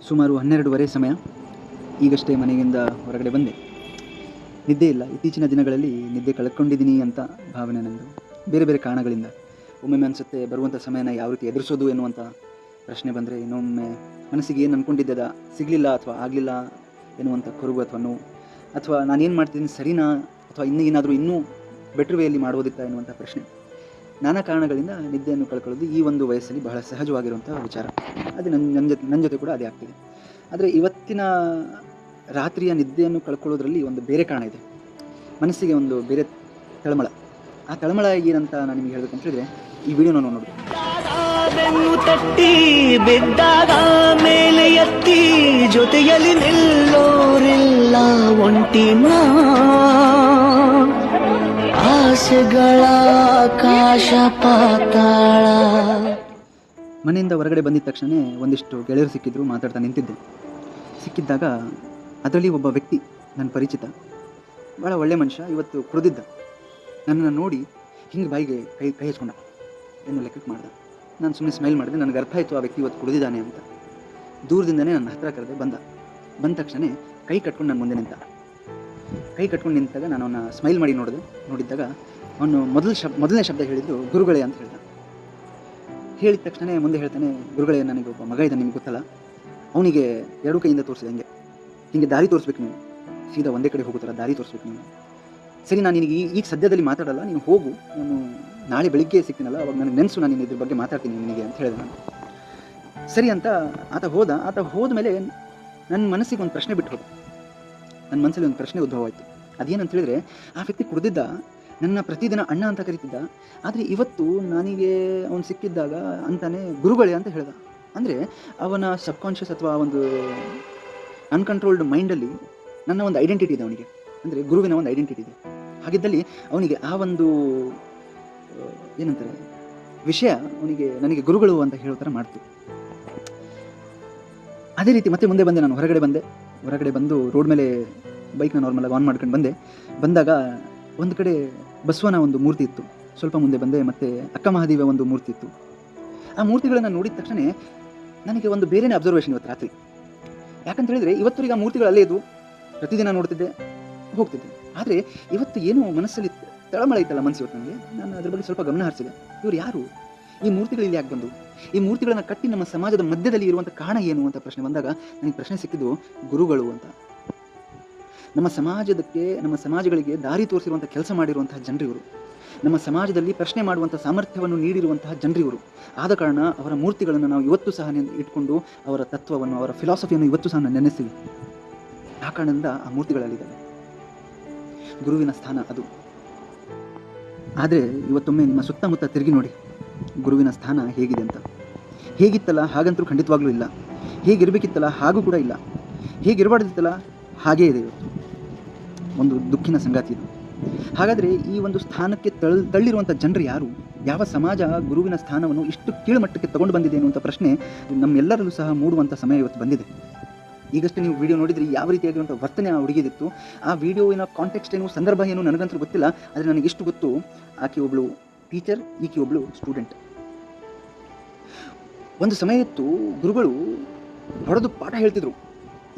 ಸುಮಾರು 12:30 ಸಮಯ. ಈಗಷ್ಟೇ ಮನೆಯಿಂದ ಹೊರಗಡೆ ಬಂದೆ. ನಿದ್ದೆ ಇಲ್ಲ. ಇತ್ತೀಚಿನ ದಿನಗಳಲ್ಲಿ ನಿದ್ದೆ ಕಳ್ಕೊಂಡಿದ್ದೀನಿ ಅಂತ ಭಾವನೆ ನಂದು. ಬೇರೆ ಬೇರೆ ಕಾರಣಗಳಿಂದ. ಒಮ್ಮೊಮ್ಮೆ ಅನಿಸುತ್ತೆ ಬರುವಂಥ ಸಮಯನ ಯಾವ ರೀತಿ ಎದುರಿಸೋದು ಎನ್ನುವಂಥ ಪ್ರಶ್ನೆ ಬಂದರೆ, ಇನ್ನೊಮ್ಮೆ ಮನಸ್ಸಿಗೆ ಏನು ಅಂದ್ಕೊಂಡಿದ್ದೆ ಸಿಗಲಿಲ್ಲ ಅಥವಾ ಆಗಲಿಲ್ಲ ಎನ್ನುವಂಥ ಕೊರಗು ಅಥವಾ ನೋವು, ಅಥವಾ ನಾನೇನು ಮಾಡ್ತಿದ್ದೀನಿ ಸರಿನಾ ಅಥವಾ ಇನ್ನೂ ಬೆಟ್ರ್ ವೇಯಲ್ಲಿ ಮಾಡ್ಬೋದಿತ್ತಾ ಎನ್ನುವಂಥ ಪ್ರಶ್ನೆ. ನಾನಾ ಕಾರಣಗಳಿಂದ ನಿದ್ದೆಯನ್ನು ಕಳ್ಕೊಳ್ಳೋದು ಈ ಒಂದು ವಯಸ್ಸಲ್ಲಿ ಬಹಳ ಸಹಜವಾಗಿರುವಂಥ ವಿಚಾರ. ಅದು ನನ್ನ ಜೊತೆ ಕೂಡ ಅದೇ ಆಗ್ತಿದೆ. ಆದರೆ ಇವತ್ತಿನ ರಾತ್ರಿಯ ನಿದ್ದೆಯನ್ನು ಕಳ್ಕೊಳ್ಳೋದ್ರಲ್ಲಿ ಒಂದು ಬೇರೆ ಕಾರಣ ಇದೆ. ಮನಸ್ಸಿಗೆ ಒಂದು ಬೇರೆ ತಳಮಳ. ಆ ತಳಮಳ ಏನಂತ ನಾನು ನಿಮಗೆ ಹೇಳಬೇಕು ಅಂತ ಹೇಳಿದ್ರೆ, ಈ ವಿಡಿಯೋನ ನೋಡಿ. ತಟ್ಟಿ ಬಿದ್ದಾಗ ಮೇಲೆ ಎತ್ತಿ ಜೊತೆಯಲ್ಲಿ ನಿಲ್ಲೋರಿಲ್ಲ ಒಂಟಿನ ಆಸೆಗಳ ಆಕಾಶ ಪಾತಾಳ. ಮನೆಯಿಂದ ಹೊರಗಡೆ ಬಂದಿದ್ದ ತಕ್ಷಣ ಒಂದಿಷ್ಟು ಗೆಳೆಯರು ಸಿಕ್ಕಿದ್ರು. ಮಾತಾಡ್ತಾ ನಿಂತಿದ್ದೆ. ಸಿಕ್ಕಿದ್ದಾಗ ಅದರಲ್ಲಿ ಒಬ್ಬ ವ್ಯಕ್ತಿ, ನನ್ನ ಪರಿಚಿತ, ಭಾಳ ಒಳ್ಳೆ ಮನುಷ್ಯ. ಇವತ್ತು ಕುಡಿದಿದ್ದ. ನನ್ನನ್ನು ನೋಡಿ ಹಿಂಗೆ ಬಾಯಿಗೆ ಕೈ ಹಚ್ಕೊಂಡ. ಏನು ಲೆಕ್ಕಕ್ಕೆ ಮಾಡ್ದೆ. ನಾನು ಸುಮ್ಮನೆ ಸ್ಮೈಲ್ ಮಾಡಿದೆ. ನನಗೆ ಅರ್ಥ ಆಯಿತು ಆ ವ್ಯಕ್ತಿ ಇವತ್ತು ಕುಡಿದಿದ್ದಾನೆ ಅಂತ. ದೂರದಿಂದನೇ ನನ್ನ ಹತ್ತಿರ ಕರೆದೆ. ಬಂದ ತಕ್ಷಣ ಕೈ ಕಟ್ಕೊಂಡು ನನ್ನ ಮುಂದೆ ನಿಂತ. ಕೈ ಕಟ್ಕೊಂಡು ನಿಂತಾಗ ನಾನು ಅವನ್ನ ಸ್ಮೈಲ್ ಮಾಡಿ ನೋಡಿದ್ದಾಗ ಅವನು ಮೊದಲನೇ ಶಬ್ದ ಹೇಳಿದ್ದು ಗುರುಗಳೇ ಅಂತ ಹೇಳ್ದ. ಹೇಳಿದ ತಕ್ಷಣ ಮುಂದೆ ಹೇಳ್ತಾನೆ, ಗುರುಗಳೇ, ನನಗೆ ಒಬ್ಬ ಮಗ ಇದ್ದಾನೆ, ನಿಮ್ಗೆ ಗೊತ್ತಲ್ಲ. ಅವನಿಗೆ 2 ಕೈಯಿಂದ ತೋರಿಸಿದೆ. ಹಿಂಗೆ ದಾರಿ ತೋರಿಸ್ಬೇಕು ನೀವು. ಸೀದಾ ಒಂದೇ ಕಡೆ ಹೋಗೋ ಥರ ದಾರಿ ತೋರಿಸ್ಬೇಕು ನೀವು. ಸರಿ, ನಾನು ನಿನಗೆ ಈಗ ಸದ್ಯದಲ್ಲಿ ಮಾತಾಡಲ್ಲ, ನೀನು ಹೋಗು. ನಾನು ನಾಳೆ ಬೆಳಿಗ್ಗೆ ಸಿಗ್ತೀನಲ್ಲ, ಅವಾಗ ನನಗೆ ನೆನೆಸು, ನಾನು ಇದ್ರ ಬಗ್ಗೆ ಮಾತಾಡ್ತೀನಿ ನಿನಗೆ ಅಂತ ಹೇಳಿದೆ ನಾನು. ಸರಿ ಅಂತ ಆತ ಹೋದ ಮೇಲೆ ನನ್ನ ಮನಸ್ಸಿಗೆ ಒಂದು ಪ್ರಶ್ನೆ ಬಿಟ್ಟು ಹೋದ. ನನ್ನ ಮನಸ್ಸಲ್ಲಿ ಒಂದು ಪ್ರಶ್ನೆ ಉದ್ಭವ ಆಯಿತು. ಅದೇನಂತ ಹೇಳಿದ್ರೆ, ಆ ವ್ಯಕ್ತಿ ಕುಡಿದಿದ್ದ, ನನ್ನ ಪ್ರತಿದಿನ ಅಣ್ಣ ಅಂತ ಕರೀತಿದ್ದ. ಆದರೆ ಇವತ್ತು ನನಗೆ ಅವನು ಸಿಕ್ಕಿದ್ದಾಗ ಅಂತಾನೆ ಗುರುಗಳೇ ಅಂತ ಹೇಳ್ದ. ಅಂದರೆ ಅವನ ಸಬ್ಕಾನ್ಷಿಯಸ್ ಅಥವಾ ಒಂದು ಅನ್ಕಂಟ್ರೋಲ್ಡ್ ಮೈಂಡಲ್ಲಿ ನನ್ನ ಒಂದು ಐಡೆಂಟಿಟಿ ಇದೆ ಅವನಿಗೆ. ಅಂದರೆ ಗುರುವಿನ ಒಂದು ಐಡೆಂಟಿಟಿ ಇದೆ. ಹಾಗಿದ್ದಲ್ಲಿ ಅವನಿಗೆ ಆ ಒಂದು ಏನಂತಾರೆ ವಿಷಯ ಅವನಿಗೆ ನನಗೆ ಗುರುಗಳು ಅಂತ ಹೇಳೋ ಥರ ಮಾಡ್ತು. ಅದೇ ರೀತಿ ಮತ್ತೆ ಮುಂದೆ ಬಂದೆ. ನಾನು ಹೊರಗಡೆ ಬಂದು ರೋಡ್ ಮೇಲೆ ಬೈಕ್ನ ನಾರ್ಮಲಾಗಿ ಆನ್ ಮಾಡ್ಕೊಂಡು ಬಂದಾಗ ಒಂದು ಕಡೆ ಬಸವನ ಒಂದು ಮೂರ್ತಿ ಇತ್ತು. ಸ್ವಲ್ಪ ಮುಂದೆ ಬಂದೆ, ಮತ್ತೆ ಅಕ್ಕ ಮಹಾದೇವಿಯ ಒಂದು ಮೂರ್ತಿ ಇತ್ತು. ಆ ಮೂರ್ತಿಗಳನ್ನು ನೋಡಿದ ತಕ್ಷಣ ನನಗೆ ಒಂದು ಬೇರೆನೇ ಅಬ್ಸರ್ವೇಷನ್ ಇವತ್ತು ರಾತ್ರಿ. ಯಾಕಂತ ಹೇಳಿದರೆ, ಇವತ್ತುವರೆಗೆ ಆ ಮೂರ್ತಿಗಳು ಅಲ್ಲೇ ಇದ್ವು. ಪ್ರತಿದಿನ ನೋಡ್ತಿದ್ದೆ, ಹೋಗ್ತಿದ್ದೆ. ಆದರೆ ಇವತ್ತು ಏನು ಮನಸ್ಸಲ್ಲಿ ತಳಮಳ ಇತ್ತಲ್ಲ ಮನಸ್ಸು. ಇವತ್ತು ನನಗೆ ನಾನು ಅದ್ರ ಬಗ್ಗೆ ಸ್ವಲ್ಪ ಗಮನ ಹರಿಸಿದೆ. ಇವರು ಯಾರು? ಈ ಮೂರ್ತಿಗಳು ಇಲ್ಲಿ ಯಾಕೆ ಬಂದು? ಈ ಮೂರ್ತಿಗಳನ್ನು ಕಟ್ಟಿ ನಮ್ಮ ಸಮಾಜದ ಮಧ್ಯದಲ್ಲಿ ಇರುವಂಥ ಕಾರಣ ಏನು ಅಂತ ಪ್ರಶ್ನೆ ಬಂದಾಗ ನನಗೆ ಪ್ರಶ್ನೆ ಸಿಕ್ಕಿದ್ದು ಗುರುಗಳು ಅಂತ. ನಮ್ಮ ಸಮಾಜಗಳಿಗೆ ದಾರಿ ತೋರಿಸಿರುವಂಥ ಕೆಲಸ ಮಾಡಿರುವಂತಹ ಜನರಿವರು. ನಮ್ಮ ಸಮಾಜದಲ್ಲಿ ಪ್ರಶ್ನೆ ಮಾಡುವಂಥ ಸಾಮರ್ಥ್ಯವನ್ನು ನೀಡಿರುವಂತಹ ಜನರಿವರು. ಆದ ಕಾರಣ ಅವರ ಮೂರ್ತಿಗಳನ್ನು ನಾವು ಇವತ್ತು ಸಹ ಇಟ್ಕೊಂಡು ಅವರ ತತ್ವವನ್ನು, ಅವರ ಫಿಲಾಸಫಿಯನ್ನು ಇವತ್ತು ಸಹ ನೆನೆಸ್ತೀವಿ. ಆ ಕಾರಣದಿಂದ ಆ ಮೂರ್ತಿಗಳಲ್ಲಿದ್ದಾವೆ. ಗುರುವಿನ ಸ್ಥಾನ ಅದು. ಆದರೆ ಇವತ್ತೊಮ್ಮೆ ನಿಮ್ಮ ಸುತ್ತಮುತ್ತ ತಿರುಗಿ ನೋಡಿ, ಗುರುವಿನ ಸ್ಥಾನ ಹೇಗಿದೆ ಅಂತ. ಹೇಗಿತ್ತಲ್ಲ ಹಾಗಂತೂ ಖಂಡಿತವಾಗ್ಲೂ ಇಲ್ಲ. ಹೇಗಿರಬೇಕಿತ್ತಲ್ಲ ಹಾಗೂ ಕೂಡ ಇಲ್ಲ. ಹೇಗಿರಬಾರ್ದಿತ್ತಲ್ಲ ಹಾಗೇ ಇದೆ ಇವತ್ತು. ಒಂದು ದುಃಖಿನ ಸಂಗಾತಿ ಇದು. ಹಾಗಾದರೆ ಈ ಒಂದು ಸ್ಥಾನಕ್ಕೆ ತಳ್ಳಿರುವಂಥ ಜನರು ಯಾರು? ಯಾವ ಸಮಾಜ ಗುರುವಿನ ಸ್ಥಾನವನ್ನು ಇಷ್ಟು ಕೀಳುಮಟ್ಟಕ್ಕೆ ತಗೊಂಡು ಬಂದಿದೆ ಅನ್ನುವಂಥ ಪ್ರಶ್ನೆ ನಮ್ಮೆಲ್ಲರಲ್ಲೂ ಸಹ ಮೂಡುವಂಥ ಸಮಯ ಇವತ್ತು ಬಂದಿದೆ. ಈಗಷ್ಟೇ ನೀವು ವಿಡಿಯೋ ನೋಡಿದರೆ ಯಾವ ರೀತಿಯಾಗಿರುವಂಥ ವರ್ತನೆ ಆ ಹುಡುಗಿದಿತ್ತು. ಆ ವಿಡಿಯೋವಿನ ಕಾಂಟೆಕ್ಸ್ಟ್ ಏನು, ಸಂದರ್ಭ ಏನು ನನಗಂತೂ ಗೊತ್ತಿಲ್ಲ. ಆದರೆ ನನಗೆಷ್ಟು ಗೊತ್ತು, ಆಕೆ ಒಬ್ಬಳು ಟೀಚರ್, ಈಕೆ ಒಬ್ಬಳು ಸ್ಟೂಡೆಂಟ್. ಒಂದು ಸಮಯ ಇತ್ತು, ಗುರುಗಳು ಹೊಡೆದು ಪಾಠ ಹೇಳ್ತಿದ್ರು.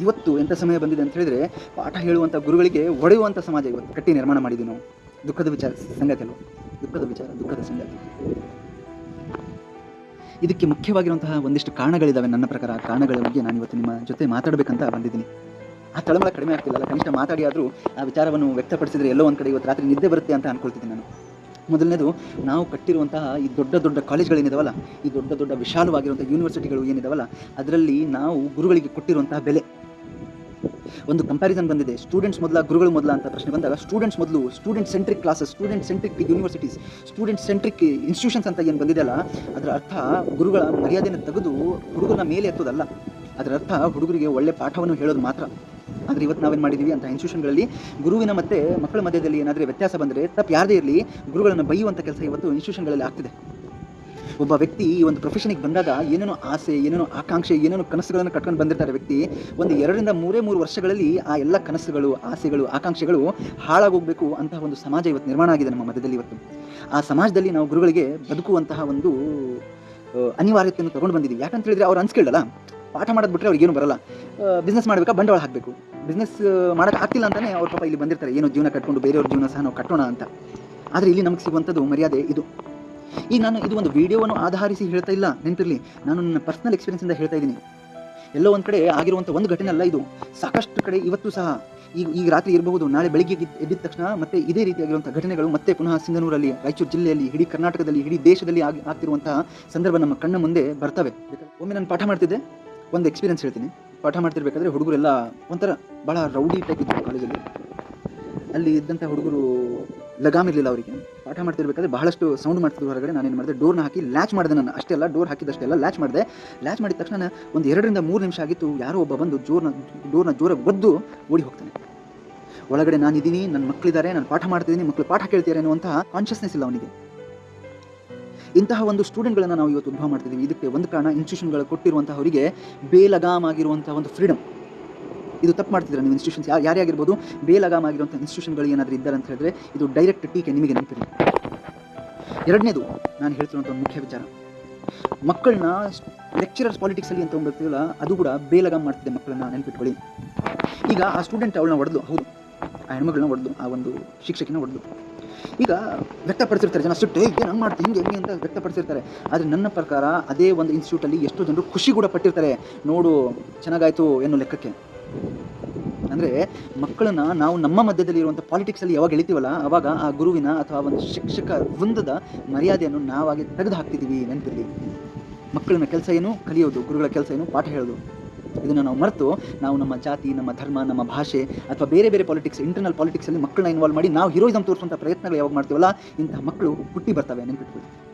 ಇವತ್ತು ಎಂಥ ಸಮಯ ಬಂದಿದೆ ಅಂತ ಹೇಳಿದರೆ, ಪಾಠ ಹೇಳುವಂಥ ಗುರುಗಳಿಗೆ ಹೊಡೆಯುವಂಥ ಸಮಾಜ ಇವತ್ತು ಕಟ್ಟಿ ನಿರ್ಮಾಣ ಮಾಡಿದ್ದೀವಿ ನಾವು. ದುಃಖದ ಸಂಗತಿ ಅಲ್ವ? ದುಃಖದ ಸಂಗತಿ. ಇದಕ್ಕೆ ಮುಖ್ಯವಾಗಿರುವಂತಹ ಒಂದಿಷ್ಟು ಕಾರಣಗಳಿದ್ದಾವೆ ನನ್ನ ಪ್ರಕಾರ. ಆ ಕಾರಣಗಳ ಬಗ್ಗೆ ನಾನು ಇವತ್ತು ನಿಮ್ಮ ಜೊತೆ ಮಾತಾಡಬೇಕಂತ ಬಂದಿದ್ದೀನಿ. ಆ ತಳಮಳ ಕಡಿಮೆ ಆಗ್ತಿಲ್ಲ. ಕನಿಷ್ಠ ಮಾತಾಡಿ ಆದರೂ ಆ ವಿಚಾರವನ್ನು ವ್ಯಕ್ತಪಡಿಸಿದರೆ ಎಲ್ಲೋ ಒಂದು ಕಡೆ ಇವತ್ತು ರಾತ್ರಿ ನಿದ್ದೆ ಬರುತ್ತೆ ಅಂತ ಅಂದ್ಕೊಳ್ತಿದ್ದೀನಿ ನಾನು. ಮೊದಲನೇದು, ನಾವು ಕಟ್ಟಿರುವಂತಹ ಈ ದೊಡ್ಡ ಕಾಲೇಜ್ಗಳೇನಿದಾವಲ್ಲ, ಈ ದೊಡ್ಡ ವಿಶಾಲವಾಗಿರುವಂಥ ಯೂನಿವರ್ಸಿಟಿಗಳು ಏನಿದಾವಲ್ಲ, ಅದರಲ್ಲಿ ನಾವು ಗುರುಗಳಿಗೆ ಕೊಟ್ಟಿರುವಂತಹ ಬೆಲೆ. ಒಂದು ಕಂಪ್ಯಾರಿಸನ್ ಬಂದಿದೆ. ಸ್ಟೂಡೆಂಟ್ಸ್ ಮೊದಲ, ಗುರುಗಳು ಮೊದಲ ಅಂತ ಪ್ರಶ್ನೆ ಬಂದಾಗ, ಸ್ಟೂಡೆಂಟ್ಸ್ ಮೊದಲು, student centric classes, student centric universities, student centric institutions ಅಂತ ಏನು ಬಂದಿದೆಯಲ್ಲ, ಅದರ ಅರ್ಥ ಗುರುಗಳ ಮರ್ಯಾದೆಯನ್ನು ತೆಗೆದು ಹುಡುಗರನ್ನ ಮೇಲೆ ಎತ್ತೋದಲ್ಲ. ಅದರ ಅರ್ಥ ಹುಡುಗರಿಗೆ ಒಳ್ಳೆ ಪಾಠವನ್ನು ಹೇಳೋದು ಮಾತ್ರ. ಆದರೆ ಇವತ್ತು ನಾವೇನು ಮಾಡಿದ್ದೀವಿ ಅಂತ ಇನ್ಸ್ಟಿಟ್ಯೂಷನ್ಗಳಲ್ಲಿ ಗುರುವಿನ ಮತ್ತು ಮಕ್ಕಳ ಮಧ್ಯದಲ್ಲಿ ಏನಾದರೂ ವ್ಯತ್ಯಾಸ ಬಂದರೆ, ತಪ್ಪು ಯಾರದೇ ಇರಲಿ, ಗುರುಗಳನ್ನು ಬೈಯುವಂಥ ಕೆಲಸ ಇವತ್ತು ಇನ್ಸ್ಟಿಟ್ಯೂಷನ್ಗಳಲ್ಲಿ ಆಗ್ತಿದೆ. ಒಬ್ಬ ವ್ಯಕ್ತಿ ಈ ಒಂದು ಪ್ರೊಫೆಷನಿಗೆ ಬಂದಾಗ ಏನೇನೋ ಆಸೆ, ಏನೇನೋ ಆಕಾಂಕ್ಷೆ, ಏನೇನೋ ಕನಸುಗಳನ್ನು ಕಟ್ಕೊಂಡು ಬಂದಿರ್ತಾರೆ ವ್ಯಕ್ತಿ. ಒಂದು 2-3 ವರ್ಷಗಳಲ್ಲಿ ಆ ಎಲ್ಲ ಕನಸುಗಳು, ಆಸೆಗಳು, ಆಕಾಂಕ್ಷೆಗಳು ಹಾಳಾಗೋಗಬೇಕು ಅಂತಹ ಒಂದು ಸಮಾಜ ಇವತ್ತು ನಿರ್ಮಾಣ ಆಗಿದೆ ನಮ್ಮ ಮಧ್ಯದಲ್ಲಿ. ಇವತ್ತು ಆ ಸಮಾಜದಲ್ಲಿ ನಾವು ಗುರುಗಳಿಗೆ ಬದುಕುವಂತಹ ಒಂದು ಅನಿವಾರ್ಯತೆಯನ್ನು ತೊಗೊಂಡು ಬಂದಿದ್ದೀವಿ. ಯಾಕಂತ ಹೇಳಿದರೆ ಅವ್ರು ಅನ್ಸ್ಕೇಳಲ್ಲ. ಪಾಠ ಮಾಡೋದು ಬಿಟ್ಟರೆ ಅವ್ರಿಗೇನು ಬರಲ್ಲ. ಬಿಸ್ನೆಸ್ ಮಾಡಬೇಕಾ, ಬಂಡವಾಳ ಹಾಕಬೇಕು. ಬಿಸ್ನೆಸ್ ಮಾಡೋಕೆ ಆಗ್ತಿಲ್ಲ ಅಂತಲೇ ಅವ್ರ ಪಾಪ ಇಲ್ಲಿ ಬಂದಿರ್ತಾರೆ, ಏನೋ ಜೀವನ ಕಟ್ಕೊಂಡು ಬೇರೆಯವ್ರ ಜೀವನ ಸಹ ನಾವು ಕಟ್ಟೋಣ ಅಂತ. ಆದರೆ ಇಲ್ಲಿ ನಮಗೆ ಸಿಗುವಂಥದ್ದು ಮರ್ಯಾದೆ ಇದು. ಈಗ ನಾನು ಇದು ಒಂದು ವಿಡಿಯೋವನ್ನು ಆಧರಿಸಿ ಹೇಳ್ತಾ ಇಲ್ಲ, ನೆನಪಿರಲಿ, ನಾನು ನನ್ನ ಪರ್ಸ್ನಲ್ ಎಕ್ಸ್ಪೀರಿಯನ್ಸಿಂದ ಹೇಳ್ತಾ ಇದ್ದೀನಿ. ಎಲ್ಲೋ ಒಂದು ಕಡೆ ಆಗಿರುವಂಥ ಒಂದು ಘಟನೆ ಅಲ್ಲ ಇದು, ಸಾಕಷ್ಟು ಕಡೆ ಇವತ್ತು ಸಹ ಈಗ ರಾತ್ರಿ ಇರಬಹುದು, ನಾಳೆ ಬೆಳಿಗ್ಗೆ ಎದ್ದಿದ ತಕ್ಷಣ ಮತ್ತೆ ಇದೇ ರೀತಿಯಾಗಿರುವಂಥ ಘಟನೆಗಳು ಮತ್ತೆ ಪುನಃ ಸಿಂಧನೂರಲ್ಲಿ, ರಾಯಚೂರು ಜಿಲ್ಲೆಯಲ್ಲಿ, ಇಡೀ ಕರ್ನಾಟಕದಲ್ಲಿ, ಇಡೀ ದೇಶದಲ್ಲಿ ಆಗ್ತಿರುವಂತಹ ಸಂದರ್ಭ ನಮ್ಮ ಕಣ್ಣ ಮುಂದೆ ಬರ್ತವೆ. ಒಮ್ಮೆ ನಾನು ಪಾಠ ಮಾಡ್ತಿದ್ದೆ, ಒಂದು ಎಕ್ಸ್ಪೀರಿಯನ್ಸ್ ಹೇಳ್ತೀನಿ. ಪಾಠ ಮಾಡ್ತಿರ್ಬೇಕಾದ್ರೆ ಹುಡುಗರೆಲ್ಲ ಒಂಥರ ಭಾಳ ರೌಡಿ ಟೈಪ್ ಇದ್ದರು ಕಾಲೇಜಲ್ಲಿ. ಅಲ್ಲಿ ಇದ್ದಂಥ ಹುಡುಗರು ಲಗಾಮ್ ಇರಲಿಲ್ಲ ಅವರಿಗೆ. ಪಾಠ ಮಾಡ್ತಿರ್ಬೇಕಾದ್ರೆ ಬಹಳಷ್ಟು ಸೌಂಡ್ ಮಾಡ್ತಿದ್ರು ಹೊರಗಡೆ. ನಾನೇನು ಮಾಡಿದೆ, ಡೋರ್ನ ಹಾಕಿ ಲ್ಯಾಚ್ ಮಾಡಿದೆ. ನಾನು ಅಷ್ಟೇ ಅಲ್ಲ, ಡೋರ್ ಹಾಕಿದಷ್ಟೇ ಅಲ್ಲ, ಲ್ಯಾಚ್ ಮಾಡಿದೆ. ಲ್ಯಾಚ್ ಮಾಡಿದ ತಕ್ಷಣ ಒಂದು 2 ರಿಂದ 3 ನಿಮಿಷ ಆಗಿತ್ತು, ಯಾರೋ ಒಬ್ಬ ಬಂದು ಡೋರ್ನ ಜೋರಾಗಿ ಒದ್ದು ಓಡಿ ಹೋಗ್ತಾನೆ. ಒಳಗಡೆ ನಾನಿದ್ದೀನಿ, ನನ್ನ ಮಕ್ಕಳಿದ್ದಾರೆ, ನಾನು ಪಾಠ ಮಾಡ್ತಿದ್ದೀನಿ, ಮಕ್ಕಳು ಪಾಠ ಕೇಳ್ತಾರೆ ಅನ್ನುವಂತಹ ಕಾನ್ಷಿಯಸ್ನೆಸ್ ಇಲ್ಲ ಅವನಿಗೆ. ಇಂತಹ ಒಂದು ಸ್ಟೂಡೆಂಟ್ಗಳನ್ನು ನಾವು ಇವತ್ತು ಉದ್ಭವ ಮಾಡ್ತಿದ್ದೀವಿ. ಇದಕ್ಕೆ ಒಂದು ಕಾರಣ ಇನ್ಸ್ಟಿಟ್ಯೂಷನ್ಗಳು ಕೊಟ್ಟಿರುವಂತಹ ಅವರಿಗೆ ಬೇಲಗಾಮ್ ಆಗಿರುವಂಥ ಒಂದು ಫ್ರೀಡಮ್. ಇದು ತಪ್ಪು ಮಾಡ್ತಿದ್ರೆ ನೀವು ಇನ್ಸ್ಟಿಟ್ಯೂಷನ್ಸ್ ಯಾರೇ ಆಗಿರ್ಬೋದು, ಬೇಲಗಾಮ್ ಆಗಿರುವಂಥ ಇನ್ಸ್ಟಿಟ್ಯೂಷನ್ಗಳು ಏನಾದರೂ ಇದ್ದಾರೆ ಅಂತ ಹೇಳಿದ್ರೆ ಇದು ಡೈರೆಕ್ಟ್ ಟೀಕೆ ನಿಮಗೆ ನೆನಪಿರಲಿ. ಎರಡನೇದು ನಾನು ಹೇಳ್ತಿರುವಂಥ ಒಂದು ಮುಖ್ಯ ವಿಚಾರ, ಮಕ್ಕಳನ್ನ ಲೆಕ್ಚರರ್ಸ್ ಪಾಲಿಟಿಕ್ಸಲ್ಲಿ ಅಂತ ಬರ್ತೀವಲ್ಲ, ಅದು ಕೂಡ ಬೇಲಗಾಮ್ ಮಾಡ್ತಿದೆ ಮಕ್ಕಳನ್ನ, ನೆನಪಿಟ್ಕೊಳ್ಳಿ. ಈಗ ಆ ಸ್ಟೂಡೆಂಟ್ ಅವಳನ್ನ ಹೊಡೆದು, ಹೌದು, ಆ ಹೆಣ್ಮಗಳನ್ನ ಹೊಡೆದು, ಆ ಒಂದು ಶಿಕ್ಷಕಿನ ಹೊಡೆದು, ಈಗ ವ್ಯಕ್ತಪಡಿಸಿರ್ತಾರೆ ಜನ, ಸುಟ್ಟು ಏನು ಹಂಗೆ ಮಾಡ್ತೀವಿ, ಹಿಂಗೆ ಅಂತ ವ್ಯಕ್ತಪಡಿಸಿರ್ತಾರೆ. ಆದರೆ ನನ್ನ ಪ್ರಕಾರ ಅದೇ ಒಂದು ಇನ್ಸ್ಟಿಟ್ಯೂಟಲ್ಲಿ ಎಷ್ಟೋ ಜನರು ಖುಷಿ ಕೂಡ ಪಟ್ಟಿರ್ತಾರೆ, ನೋಡು ಚೆನ್ನಾಗಾಯಿತು ಎನ್ನೋ ಲೆಕ್ಕಕ್ಕೆ. ಅಂದರೆ ಮಕ್ಕಳನ್ನ ನಾವು ನಮ್ಮ ಮಧ್ಯದಲ್ಲಿ ಇರುವಂಥ ಪಾಲಿಟಿಕ್ಸಲ್ಲಿ ಯಾವಾಗ ಎಳಿತೀವಲ್ಲ, ಆವಾಗ ಆ ಗುರುವಿನ ಅಥವಾ ಒಂದು ಶಿಕ್ಷಕ ವೃಂದದ ಮರ್ಯಾದೆಯನ್ನು ನಾವಾಗಿ ತೆಗೆದು ಹಾಕ್ತಿದ್ದೀವಿ, ನೆನಪಿರಲಿ. ಮಕ್ಕಳನ್ನ ಕೆಲಸ ಏನು ಕಲಿಯೋದು, ಗುರುಗಳ ಕೆಲಸ ಏನು ಪಾಠ ಹೇಳೋದು. ಇದನ್ನು ನಾವು ಮರೆತು ನಾವು ನಮ್ಮ ಜಾತಿ, ನಮ್ಮ ಧರ್ಮ, ನಮ್ಮ ಭಾಷೆ ಅಥವಾ ಬೇರೆ ಬೇರೆ ಪಾಲಿಟಿಕ್ಸ್, ಇಂಟರ್ನಲ್ ಪಾಲಿಟಿಕ್ಸಲ್ಲಿ ಮಕ್ಕಳನ್ನ ಇನ್ವಾಲ್ವ್ ಮಾಡಿ ನಾವು ಹೀರೋಯಿಸಮ್ ತೋರಿಸುವಂಥ ಪ್ರಯತ್ನಗಳು ಯಾವಾಗ ಮಾಡ್ತೀವಲ್ಲ, ಇಂತಹ ಮಕ್ಕಳು ಹುಟ್ಟಿ ಬರ್ತವೆ, ನೆನಪಿಟ್ಕೊಳ್ಳಿ.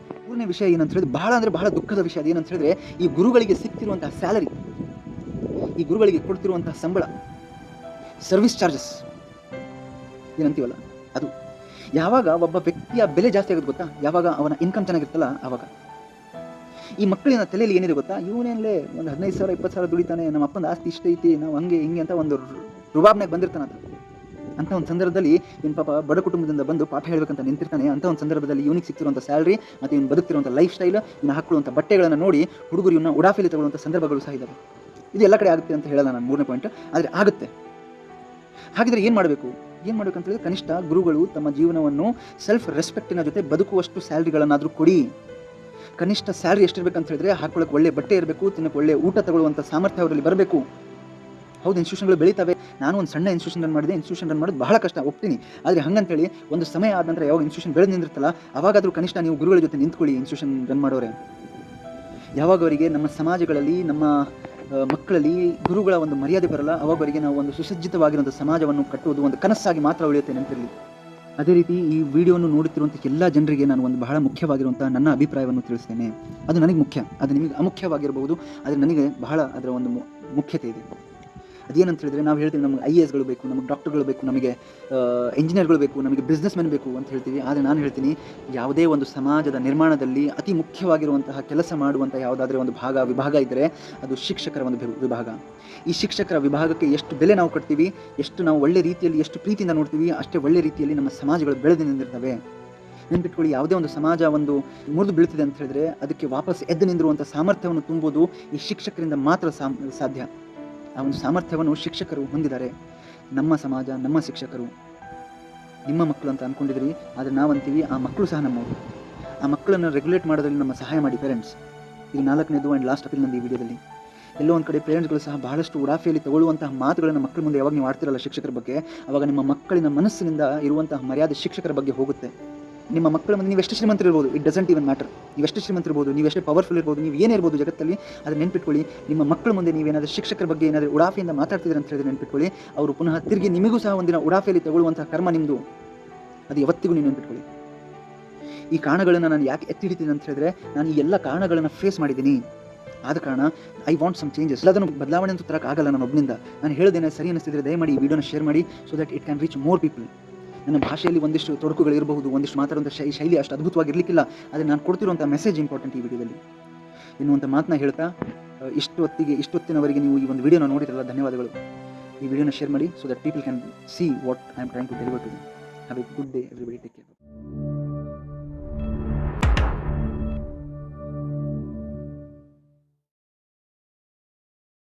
ಮೂರನೇ ವಿಷಯ ಏನಂತ ಹೇಳಿದ್ರೆ, ಬಹಳ ದುಃಖದ ವಿಷಯ. ಅದೇನಂತ ಹೇಳಿದ್ರೆ, ಈ ಗುರುಗಳಿಗೆ ಸಿಗ್ತಿರುವಂತಹ ಸ್ಯಾಲರಿ, ಈ ಗುರುಗಳಿಗೆ ಕೊಡ್ತಿರುವಂತಹ ಸಂಬಳ, ಸರ್ವಿಸ್ ಚಾರ್ಜಸ್ ಏನಂತೀವಲ್ಲ, ಅದು ಯಾವಾಗ ಒಬ್ಬ ವ್ಯಕ್ತಿಯ ಬೆಲೆ ಜಾಸ್ತಿ ಆಗೋದು ಗೊತ್ತಾ, ಯಾವಾಗ ಅವನ ಇನ್ಕಮ್ ಚೆನ್ನಾಗಿರ್ತಲ್ಲ ಆವಾಗ. ಈ ಮಕ್ಕಳಿನ ತಲೆಯಲ್ಲಿ ಏನಿದೆ ಗೊತ್ತಾ, ಇವನೇನಲ್ಲೇ ಒಂದು 15,000 20,000 ದುಡಿತಾನೆ, ನಮ್ಮ ಅಪ್ಪನ ಆಸ್ತಿ ಇಷ್ಟ ಐತಿ, ನಾವು ಹಂಗೆ ಹಿಂಗೆ ಅಂತ ಒಂದು ರುಬಾಬ್ನಾಗ ಬಂದಿರ್ತಾನೆ. ಅಂತ ಒಂದು ಸಂದರ್ಭದಲ್ಲಿ ಇವನು ಪಾಪ ಬಡ ಕುಟುಂಬದಿಂದ ಬಂದು ಪಾಠ ಹೇಳಬೇಕಂತ ನಿಂತಿರ್ತಾನೆ. ಅಂತ ಒಂದು ಸಂದರ್ಭದಲ್ಲಿ ಇವನಿಗೆ ಸಿಗ್ತಿರುವಂಥ ಸ್ಯಾಲ್ರಿ ಮತ್ತು ಇವನು ಬದುಕ್ತಿರುವಂಥ ಲೈಫ್ ಸ್ಟೈಲ್, ಇವನು ಹಾಕೊಳ್ಳುವಂಥ ಬಟ್ಟೆಗಳನ್ನು ನೋಡಿ ಹುಡುಗರು ಇವನ್ನ ಉಡಾಫೆಲಿ ತಗೊಳ್ಳುವಂಥ ಸಂದರ್ಭಗಳು ಸಹ ಇದ್ದಾವೆ. ಇದು ಎಲ್ಲ ಕಡೆ ಆಗುತ್ತೆ ಅಂತ ಹೇಳಲ್ಲ ನಾನು, ಮೂರನೇ ಪಾಯಿಂಟ್, ಆದರೆ ಆಗುತ್ತೆ. ಹಾಗಿದ್ರೆ ಏನು ಮಾಡಬೇಕು ಅಂತ ಹೇಳಿದ್ರೆ, ಕನಿಷ್ಠ ಗುರುಗಳು ತಮ್ಮ ಜೀವನವನ್ನು ಸೆಲ್ಫ್ ರೆಸ್ಪೆಕ್ಟಿನ ಜೊತೆ ಬದುಕುವಷ್ಟು ಸ್ಯಾಲ್ರಿಗಳನ್ನಾದರೂ ಕೊಡಿ. ಕನಿಷ್ಠ ಸ್ಯಾಲ್ರಿ ಎಷ್ಟಿರಬೇಕಂತ ಹೇಳಿದ್ರೆ, ಹಾಕೊಳ್ಳೋಕೆ ಒಳ್ಳೆ ಬಟ್ಟೆ ಇರಬೇಕು, ತಿನ್ನೋಕೆ ಒಳ್ಳೆ ಊಟ ತಗೊಳ್ಳುವಂಥ ಸಾಮರ್ಥ್ಯ ಅವರಲ್ಲಿ ಬರಬೇಕು. ಹೌದು, ಇನ್ಸ್ಟಿಟ್ಯೂಷನ್ಗಳು ಬೆಳೀತವೆ. ನಾನು ಒಂದು ಸಣ್ಣ ಇನ್ಸ್ಟಿಟ್ಯೂಷನ್ ರನ್ ಮಾಡಿದೆ. ಇನ್ಸ್ಟಿಟ್ಯೂಷನ್ ರನ್ ಮಾಡೋದು ಬಹಳ ಕಷ್ಟ, ಒಪ್ತೀನಿ. ಆದರೆ ಹಂಗಂತೇಳಿ ಒಂದು ಸಮಯ ಆದ ನಂತರ ಯಾವಾಗ ಇನ್ಸ್ಟಿಟ್ಯೂಷನ್ ಬೆಳೆದು ನಿಂದಿರ್ತಲ್ಲ, ಅವಾಗಾದರೂ ಕನಿಷ್ಠ ನೀವು ಗುರುಗಳ ಜೊತೆ ನಿಂತ್ಕೊಳ್ಳಿ. ಇನ್ಸ್ಟಿಟ್ಯೂಷನ್ ರನ್ ಮಾಡೋರೆ ಯಾವಾಗ ಅವರಿಗೆ ನಮ್ಮ ಸಮಾಜಗಳಲ್ಲಿ, ನಮ್ಮ ಮಕ್ಕಳಲ್ಲಿ ಗುರುಗಳ ಒಂದು ಮರ್ಯಾದೆ ಬರಲ್ಲ, ಅವಾಗವರಿಗೆ ನಾವು ಒಂದು ಸುಸಜ್ಜಿತವಾಗಿರುವಂಥ ಸಮಾಜವನ್ನು ಕಟ್ಟುವುದು ಒಂದು ಕನಸಾಗಿ ಮಾತ್ರ ಉಳಿಯುತ್ತೆ, ನೆನಪಿರಲಿ. ಅದೇ ರೀತಿ ಈ ವಿಡಿಯೋವನ್ನು ನೋಡುತ್ತಿರುವಂಥ ಎಲ್ಲ ಜನರಿಗೆ ನಾನು ಒಂದು ಬಹಳ ಮುಖ್ಯವಾಗಿರುವಂಥ ನನ್ನ ಅಭಿಪ್ರಾಯವನ್ನು ತಿಳಿಸ್ತೇನೆ. ಅದು ನನಗೆ ಮುಖ್ಯ, ಅದು ನಿಮಗೆ ಅಮುಖ್ಯವಾಗಿರಬಹುದು, ಆದರೆ ನನಗೆ ಬಹಳ ಅದರ ಒಂದು ಮುಖ್ಯತೆ ಇದೆ. ಅದೇನಂತ ಹೇಳಿದ್ರೆ, ನಾವು ಹೇಳ್ತೀವಿ ನಮಗೆ IASಗಳು ಬೇಕು, ನಮಗೆ ಡಾಕ್ಟರ್ಗಳು ಬೇಕು, ನಮಗೆ ಇಂಜಿನಿಯರ್ಗಳು ಬೇಕು, ನಮಗೆ ಬಿಸ್ನೆಸ್ ಮೆನ್ ಬೇಕು ಅಂತ ಹೇಳ್ತೀವಿ. ಆದರೆ ನಾನು ಹೇಳ್ತೀನಿ, ಯಾವುದೇ ಒಂದು ಸಮಾಜದ ನಿರ್ಮಾಣದಲ್ಲಿ ಅತಿ ಮುಖ್ಯವಾಗಿರುವಂತಹ ಕೆಲಸ ಮಾಡುವಂಥ ಯಾವುದಾದ್ರೂ ಒಂದು ವಿಭಾಗ ಇದ್ದರೆ ಅದು ಶಿಕ್ಷಕರ ಒಂದು ವಿಭಾಗ. ಈ ಶಿಕ್ಷಕರ ವಿಭಾಗಕ್ಕೆ ಎಷ್ಟು ಬೆಲೆ ನಾವು ಕೊಡ್ತೀವಿ, ಎಷ್ಟು ನಾವು ಒಳ್ಳೆ ರೀತಿಯಲ್ಲಿ, ಎಷ್ಟು ಪ್ರೀತಿಯಿಂದ ನೋಡ್ತೀವಿ, ಅಷ್ಟೇ ಒಳ್ಳೆ ರೀತಿಯಲ್ಲಿ ನಮ್ಮ ಸಮಾಜಗಳು ಬೆಳೆದು ನಿಂತಿರ್ತವೆ. ನೆನ್ಪಿಟ್ಕೊಳ್ಳಿ, ಯಾವುದೇ ಒಂದು ಸಮಾಜ ಒಂದು ಮುರಿದು ಬೀಳ್ತಿದೆ ಅಂತ ಹೇಳಿದ್ರೆ ಅದಕ್ಕೆ ವಾಪಸ್ ಎದ್ದು ನಿಂದಿರುವಂಥ ಸಾಮರ್ಥ್ಯವನ್ನು ತುಂಬುವುದು ಈ ಶಿಕ್ಷಕರಿಂದ ಮಾತ್ರ ಸಾಧ್ಯ. ಆ ಒಂದು ಸಾಮರ್ಥ್ಯವನ್ನು ಶಿಕ್ಷಕರು ಹೊಂದಿದ್ದಾರೆ. ನಮ್ಮ ಸಮಾಜ, ನಮ್ಮ ಶಿಕ್ಷಕರು ನಿಮ್ಮ ಮಕ್ಕಳು ಅಂತ ಅಂದ್ಕೊಂಡಿದ್ರಿ, ಆದರೆ ನಾವಂತೀವಿ ಆ ಮಕ್ಕಳು ಸಹ ನಮ್ಮವರು. ಆ ಮಕ್ಕಳನ್ನು ರೆಗ್ಯುಲೇಟ್ ಮಾಡೋದ್ರಲ್ಲಿ ನಮ್ಮ ಸಹಾಯ ಮಾಡಿ ಪೇರೆಂಟ್ಸ್. ಇದು 4ನೇದು ಆ್ಯಂಡ್ ಲಾಸ್ಟ್ ಅಪೀಲ್ ನಂದು ಈ ವಿಡಿಯೋದಲ್ಲಿ. ಎಲ್ಲೋ ಒಂದು ಕಡೆ ಪೇರೆಂಟ್ಸ್ಗಳು ಸಹ ಬಹಳಷ್ಟು ಉಡಾಫೆಯಲ್ಲಿ ತಗೊಳ್ಳುವಂತಹ ಮಾತುಗಳನ್ನು ಮಕ್ಕಳ ಮುಂದೆ ಯಾವಾಗ ನೀವು ಆಡ್ತಿರಲ್ಲ ಶಿಕ್ಷಕರ ಬಗ್ಗೆ, ಆವಾಗ ನಿಮ್ಮ ಮಕ್ಕಳಿನ ಮನಸ್ಸಿನಿಂದ ಇರುವಂತಹ ಮರ್ಯಾದೆ ಶಿಕ್ಷಕರ ಬಗ್ಗೆ ಹೋಗುತ್ತೆ. ನಿಮ್ಮ ಮಕ್ಕಳ ಮುಂದೆ ನೀವೆಷ್ಟು ಶ್ರೀಮಂತರಿರ್ಬೋದು, ಇಟ್ ಡಸಂಟ್ ಈವನ್ ಮ್ಯಾಟರ್. ನೀವೆಷ್ಟು ಶ್ರೀಮಂತರಿರ್ಬೋದು, ನೀವೆಷ್ಟೇ ಪವರ್ಫುಲ್ ಇರ್ಬೋದು, ನೀವು ಏನೇ ಇರ್ಬೋದು ಜಗತ್ತಲ್ಲಿ, ಅದನ್ನು ನೆನ್ಪಿಟ್ಕೊಳ್ಳಿ. ನಿಮ್ಮ ಮಕ್ಕಳ ಮುಂದೆ ನೀವೇನಾದರೂ ಶಿಕ್ಷಕರ ಬಗ್ಗೆ ಏನಾದರೂ ಉಡಾಫೆಯಿಂದ ಮಾತಾಡ್ತಿದ್ರೆ ಅಂತ ಹೇಳಿದ್ರೆ ನೆನ್ಪಿಟ್ಕೊಳ್ಳಿ, ಅವರು ಪುನಃ ತಿರುಗಿ ನಿಮಗೂ ಸಹ ಒಂದಿನ ಉಡಾಫೆಯಲ್ಲಿ ತಗೊಳ್ಳುವಂತಹ ಕರ್ಮ ನಿಮ್ಮದು. ಅದು ಯಾವತ್ತಿಗೂ ನೀವು ನೆನ್ಪಿಟ್ಕೊಳ್ಳಿ. ಈ ಕಾರಣಗಳನ್ನು ನಾನು ಯಾಕೆ ಎತ್ತಿ ಹಿಡಿತೀನಿ ಅಂತ ಹೇಳಿದ್ರೆ, ನಾನು ಈ ಎಲ್ಲ ಕಾರಣಗಳನ್ನು ಫೇಸ್ ಮಾಡಿದ್ದೀನಿ. ಆದ ಕಾರಣ ಐ ವಾಂಟ್ ಸಮ್ ಚೇಂಜಸ್. ಅದನ್ನು ಬದಲಾವಣೆ ಅಂತ ತರೋಕ್ಕಾಗಲ್ಲ ನಾನು ಒಬ್ಬನಿಂದ. ನಾನು ಹೇಳೋದೇನೆ ಸರಿ ಅನ್ನಿಸ್ತಿದ್ರೆ ದಯಮಾಡಿ ಈ ವಿಡಿಯೋನ ಶೇರ್ ಮಾಡಿ, so that it can reach more people. ನನ್ನ ಭಾಷೆಯಲ್ಲಿ ಒಂದಿಷ್ಟು ತೊಡಕುಗಳಿರಬಹುದು, ಒಂದಿಷ್ಟು ಮಾತಾಡುವಂಥ ಶೈಲಿ ಅಷ್ಟು ಅದ್ಭುತವಾಗಿರಲಿಕ್ಕಿಲ್ಲ, ಆದರೆ ನಾನು ಕೊಡ್ತಿರುವಂಥ ಮೆಸೇಜ್ ಇಂಪಾರ್ಟೆಂಟ್ ಈ ವಿಡಿಯೋದಲ್ಲಿ ಎನ್ನುವಂಥ ಮಾತನ್ನ ಹೇಳ್ತಾ, ಇಷ್ಟೊತ್ತಿನವರೆಗೆ ನೀವು ಈ ಒಂದು ವಿಡಿಯೋನ ನೋಡಿರಲ್ಲ, ಧನ್ಯವಾದಗಳು. ಈ ವಿಡಿಯೋನ ಶೇರ್ ಮಾಡಿ, so that people can see what I am trying to deliver to them. Have a good day everybody, take care.